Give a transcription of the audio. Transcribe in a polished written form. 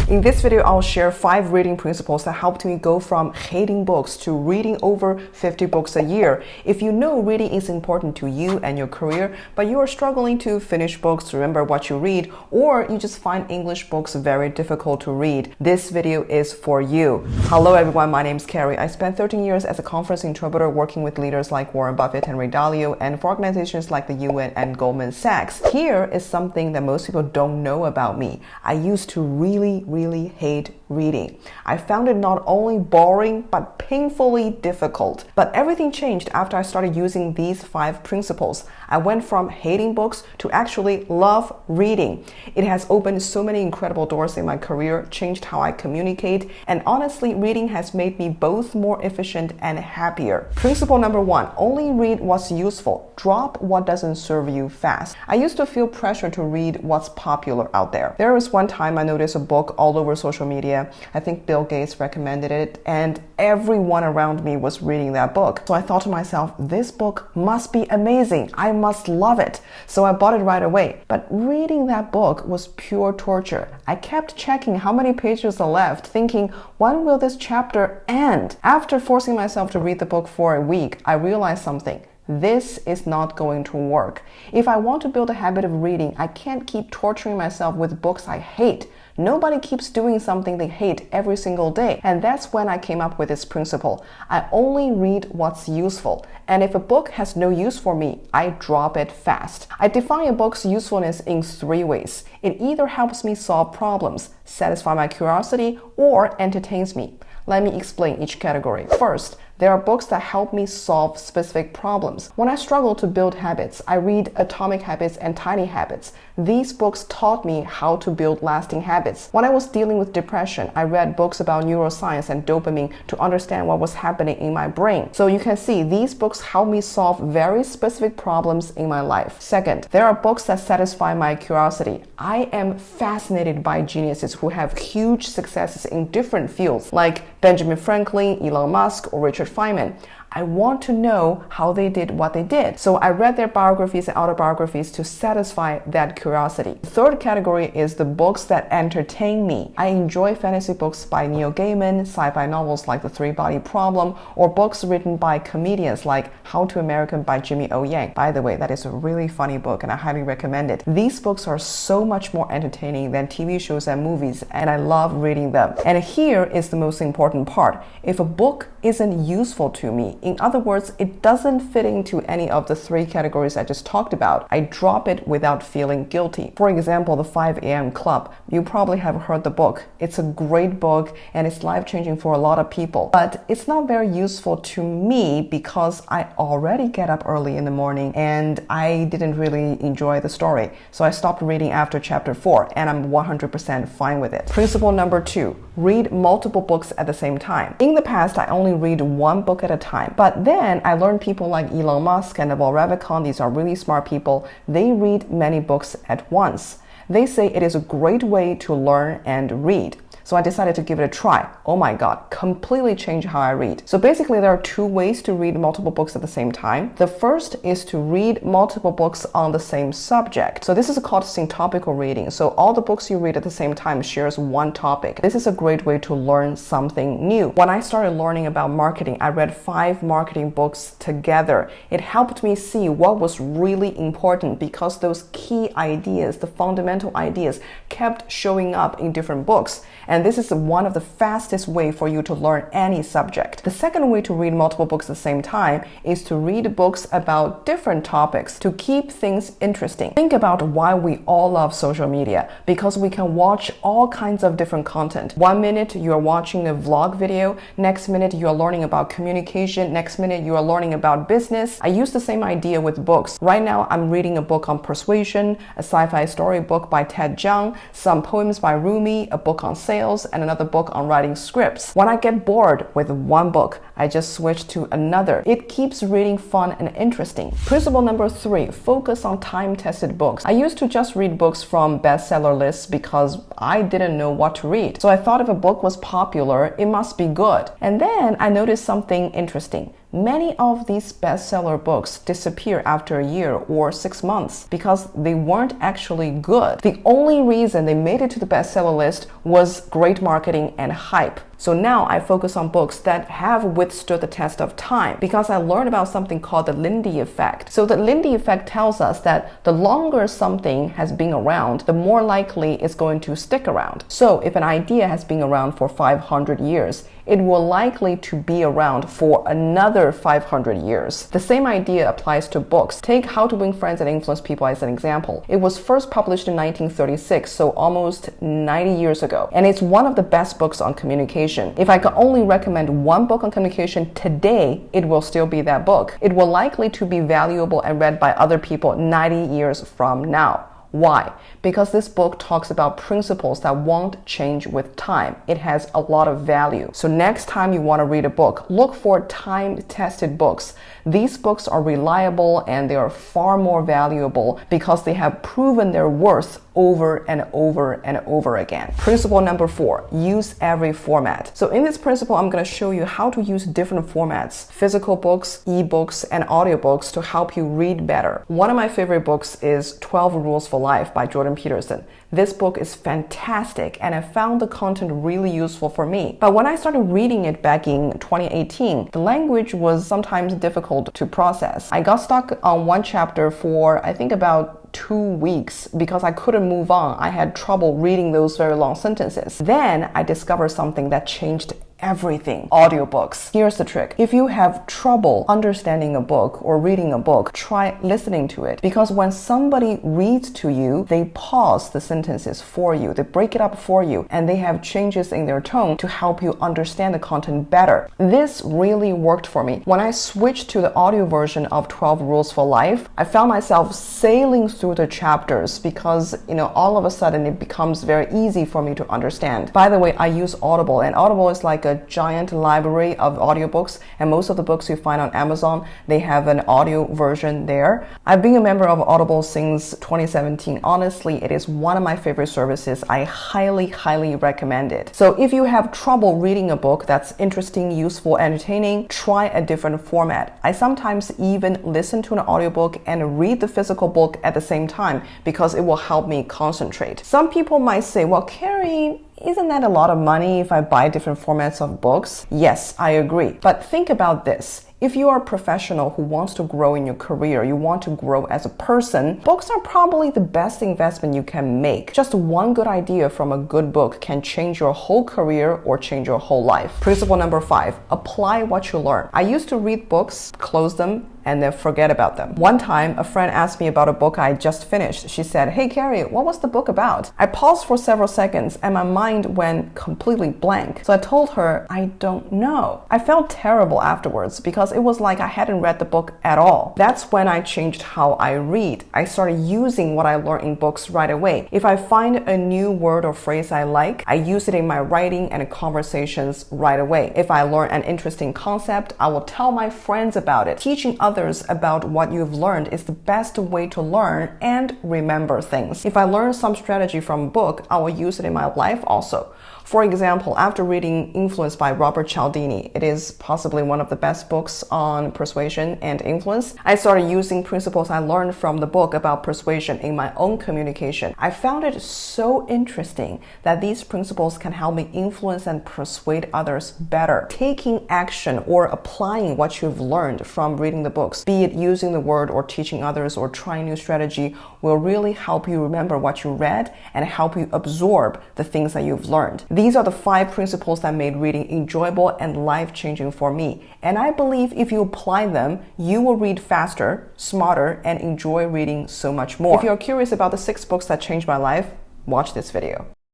In this video, I'll share 5 reading principles that helped me go from hating books to reading over 50 books a year. If you know reading is important to you and your career, but you are struggling to finish books, remember what you read, or you just find English books very difficult to read, this video is for you. Hello everyone, my name is Carrie. I spent 13 years as a conference interpreter working with leaders like Warren Buffett and Ray Dalio and for organizations like the UN and Goldman Sachs. Here is something that most people don't know about me. I used to really hate reading. I found it not only boring but painfully difficult. But everything changed after I started using these 5 principles. I went from hating books to actually love reading. It has opened so many incredible doors in my career, changed how I communicate, and honestly, reading has made me both more efficient and happier. Principle number 1, only read what's useful. Drop what doesn't serve you fast. I used to feel pressure to read what's popular out there. There was one time I noticed a book all over social media. I think Bill Gates recommended it, and everyone around me was reading that book. So I thought to myself, this book must be amazing. I must love it. So I bought it right away. But reading that book was pure torture. I kept checking how many pages are left, thinking, when will this chapter end? After forcing myself to read the book for a week, I realized something. This is not going to work. If I want to build a habit of reading, I can't keep torturing myself with books I hate. Nobody keeps doing something they hate every single day. And that's when I came up with this principle. I only read what's useful. And if a book has no use for me, I drop it fast. I define a book's usefulness in 3 ways. It either helps me solve problems, satisfy my curiosity, or entertains me. Let me explain each category. First, there are books that help me solve specific problems. When I struggle to build habits, I read Atomic Habits and Tiny Habits. These books taught me how to build lasting habits. When I was dealing with depression, I read books about neuroscience and dopamine to understand what was happening in my brain. So you can see these books help me solve very specific problems in my life. Second, there are books that satisfy my curiosity. I am fascinated by geniuses who have huge successes in different fields, like Benjamin Franklin, Elon Musk, or Richard Feynman. I want to know how they did what they did. So I read their biographies and autobiographies to satisfy that curiosity. The third category is the books that entertain me. I enjoy fantasy books by Neil Gaiman, sci-fi novels like The Three-Body Problem, or books written by comedians like How to American by Jimmy O. Yang. By the way, that is a really funny book and I highly recommend it. These books are so much more entertaining than TV shows and movies, and I love reading them. And here is the most important part. If a book isn't useful to me, in other words, it doesn't fit into any of the 3 categories I just talked about, I drop it without feeling guilty. For example, the 5 a.m. Club. You probably have heard the book. It's a great book and it's life-changing for a lot of people. But it's not very useful to me because I already get up early in the morning and I didn't really enjoy the story. So I stopped reading after chapter 4 and I'm 100% fine with it. Principle number 2, read multiple books at the same time. In the past, I only read 1 book at a time. But then I learned people like Elon Musk and Naval Ravikant, these are really smart people, they read many books at once. They say it is a great way to learn and read. So I decided to give it a try. Oh my God, completely changed how I read. So basically there are 2 ways to read multiple books at the same time. The first is to read multiple books on the same subject. So this is called syntopical reading. So all the books you read at the same time shares one topic. This is a great way to learn something new. When I started learning about marketing, I read 5 marketing books together. It helped me see what was really important because those key ideas, the fundamental ideas, kept showing up in different books. And this is one of the fastest way for you to learn any subject. The second way to read multiple books at the same time is to read books about different topics to keep things interesting. Think about why we all love social media, because we can watch all kinds of different content. 1 minute you're watching a vlog video, next minute you're learning about communication, next minute you are learning about business. I use the same idea with books. Right now I'm reading a book on persuasion, a sci-fi story book by Ted Chiang, some poems by Rumi, a book on sales, and another book on writing scripts. When I get bored with 1 book, I just switch to another. It keeps reading fun and interesting. Principle number 3, focus on time-tested books. I used to just read books from bestseller lists because I didn't know what to read. So I thought if a book was popular, it must be good. And then I noticed something interesting. Many of these bestseller books disappear after a year or 6 months because they weren't actually good. The only reason they made it to the bestseller list was great marketing and hype. So now I focus on books that have withstood the test of time because I learned about something called the Lindy effect. So the Lindy effect tells us that the longer something has been around, the more likely it's going to stick around. So if an idea has been around for 500 years, it will likely to be around for another 500 years. The same idea applies to books. Take How to Win Friends and Influence People as an example. It was first published in 1936, so almost 90 years ago. And it's one of the best books on communication. If I could only recommend one book on communication today, it will still be that book. It will likely to be valuable and read by other people 90 years from now. Why? Because this book talks about principles that won't change with time. It has a lot of value. So next time you want to read a book, look for time-tested books. These books are reliable and they are far more valuable because they have proven their worth over and over and over again. Principle number 4, use every format. So in this principle, I'm going to show you how to use different formats, physical books, ebooks, and audiobooks to help you read better. One of my favorite books is 12 Rules for Life by Jordan Peterson. This book is fantastic and I found the content really useful for me. But when I started reading it back in 2018, the language was sometimes difficult to process. I got stuck on one chapter for I think about 2 weeks because I couldn't move on. I had trouble reading those very long sentences. Then I discovered something that changed everything. Audiobooks. Here's the trick. If you have trouble understanding a book or reading a book, try listening to it. Because when somebody reads to you, they pause the sentences for you. They break it up for you and they have changes in their tone to help you understand the content better. This really worked for me. When I switched to the audio version of 12 Rules for Life, I found myself sailing through the chapters because, all of a sudden it becomes very easy for me to understand. By the way, I use Audible, and Audible is like a giant library of audiobooks, and most of the books you find on Amazon, they have an audio version there. I've been a member of Audible since 2017. Honestly, it is one of my favorite services. I highly recommend it. So if you have trouble reading a book that's interesting, useful, entertaining, try a different format. I sometimes even listen to an audiobook and read the physical book at the same time because it will help me concentrate. Some people might say, well, Carrie, isn't that a lot of money if I buy different formats of books? Yes, I agree. But think about this. If you are a professional who wants to grow in your career, you want to grow as a person, books are probably the best investment you can make. Just one good idea from a good book can change your whole career or change your whole life. Principle number 5, apply what you learn. I used to read books, close them, and then forget about them. One time, a friend asked me about a book I just finished. She said, "Hey Carrie, what was the book about?" I paused for several seconds and my mind went completely blank. So I told her, I don't know. I felt terrible afterwards because it was like I hadn't read the book at all. That's when I changed how I read. I started using what I learned in books right away. If I find a new word or phrase I like, I use it in my writing and conversations right away. If I learn an interesting concept, I will tell my friends about it. Teaching others about what you've learned is the best way to learn and remember things. If I learn some strategy from a book, I will use it in my life also. For example, after reading Influence by Robert Cialdini, it is possibly one of the best books on persuasion and influence. I started using principles I learned from the book about persuasion in my own communication. I found it so interesting that these principles can help me influence and persuade others better. Taking action or applying what you've learned from reading the books, be it using the word or teaching others or trying new strategy, will really help you remember what you read and help you absorb the things that you've learned. These are the 5 principles that made reading enjoyable and life-changing for me. And I believe if you apply them, you will read faster, smarter, and enjoy reading so much more. If you're curious about the 6 books that changed my life, watch this video.